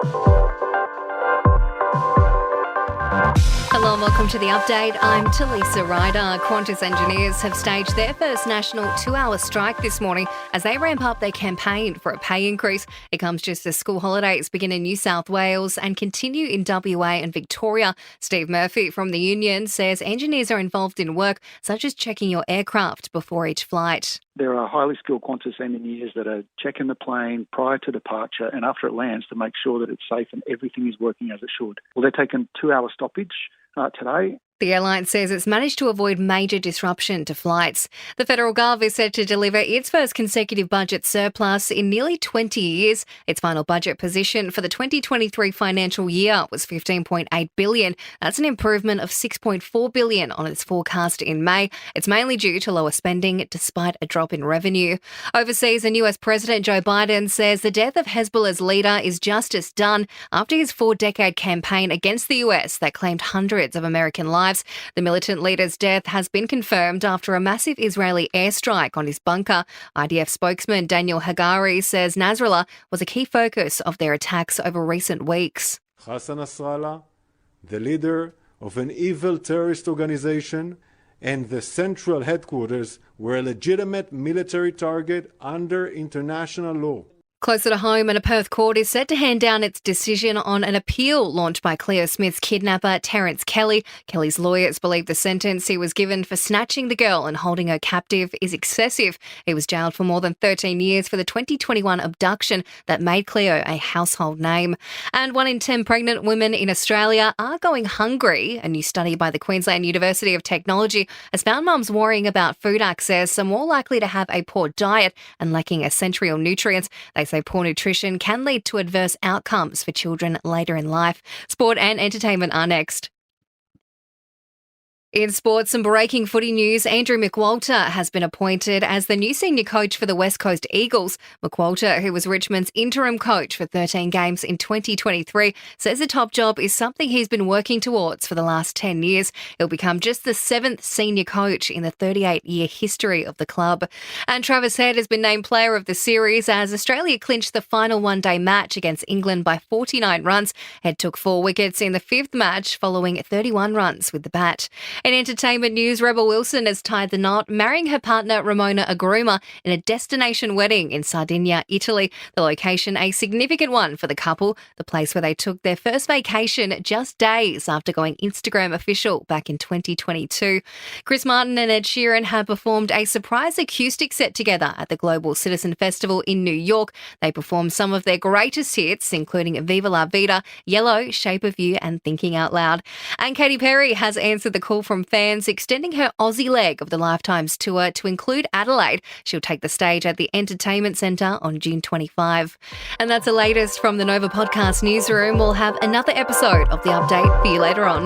Hello and welcome to the update. I'm Talisa Ryder. Qantas engineers have staged their first national 2-hour strike this morning as they ramp up their campaign for a pay increase. It comes just as school holidays begin in New South Wales and continue in WA and Victoria. Steve Murphy from the union says engineers are involved in work such as checking your aircraft before each flight. There are highly skilled Qantas engineers that are checking the plane prior to departure and after it lands to make sure that it's safe and everything is working as it should. Well, they're taking 2-hour stoppage today. The airline says it's managed to avoid major disruption to flights. The federal gov is set to deliver its first consecutive budget surplus in nearly 20 years. Its final budget position for the 2023 financial year was $15.8 billion. That's an improvement of $6.4 billion on its forecast in May. It's mainly due to lower spending despite a drop in revenue. Overseas, and US President Joe Biden says the death of Hezbollah's leader is justice done after his 4-decade campaign against the US that claimed hundreds of American lives. The militant leader's death has been confirmed after a massive Israeli airstrike on his bunker. IDF spokesman Daniel Hagari says Nasrallah was a key focus of their attacks over recent weeks. Hassan Nasrallah, the leader of an evil terrorist organization, and the central headquarters were a legitimate military target under international law. Closer to home, and a Perth court is set to hand down its decision on an appeal launched by Cleo Smith's kidnapper, Terence Kelly. Kelly's lawyers believe the sentence he was given for snatching the girl and holding her captive is excessive. He was jailed for more than 13 years for the 2021 abduction that made Cleo a household name. And 1 in 10 pregnant women in Australia are going hungry. A new study by the Queensland University of Technology has found mums worrying about food access are more likely to have a poor diet and lacking essential nutrients. They say poor nutrition can lead to adverse outcomes for children later in life. Sport and entertainment are next. In sports, some breaking footy news. Andrew McWalter has been appointed as the new senior coach for the West Coast Eagles. McWalter, who was Richmond's interim coach for 13 games in 2023, says the top job is something he's been working towards for the last 10 years. He'll become just the 7th senior coach in the 38-year history of the club. And Travis Head has been named player of the series as Australia clinched the final one-day match against England by 49 runs. Head took 4 wickets in the 5th match following 31 runs with the bat. In entertainment news, Rebel Wilson has tied the knot, marrying her partner Ramona Agruma in a destination wedding in Sardinia, Italy. The location, a significant one for the couple, the place where they took their first vacation just days after going Instagram official back in 2022. Chris Martin and Ed Sheeran have performed a surprise acoustic set together at the Global Citizen Festival in New York. They performed some of their greatest hits, including Viva La Vida, Yellow, Shape of You and Thinking Out Loud. And Katy Perry has answered the call from fans, extending her Aussie leg of the Lifetimes tour to include Adelaide. She'll take the stage at the Entertainment Centre on June 25. And that's the latest from the Nova Podcast newsroom. We'll have another episode of The Update for you later on.